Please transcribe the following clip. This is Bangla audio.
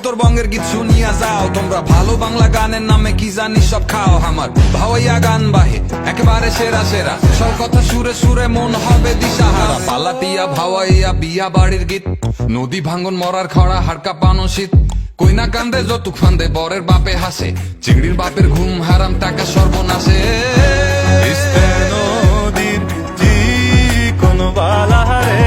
উত্তরবঙ্গের গীত শুনিয়া যাও তোমরা, ভালো বাংলা গানের নামে কি জানি সব খাও। আমার ভাওয়াইয়া গান বাহে একেবারে সেরা সেরা, সব কথা সুরে সুরে মন হবে দিশাহারা। পালাটিয়া ভাওয়াইয়া বিয়া বাড়ির গীত, নদী ভাঙ্গন মরার খরা হাড়কা পানো শীত। কইনা কান্দে যতুক ফান্দে বরের বাপে হাসে, চিংড়ির বাপের ঘুম হারাম টাকা সর্বনাশে। নদীর কোন বালাহারে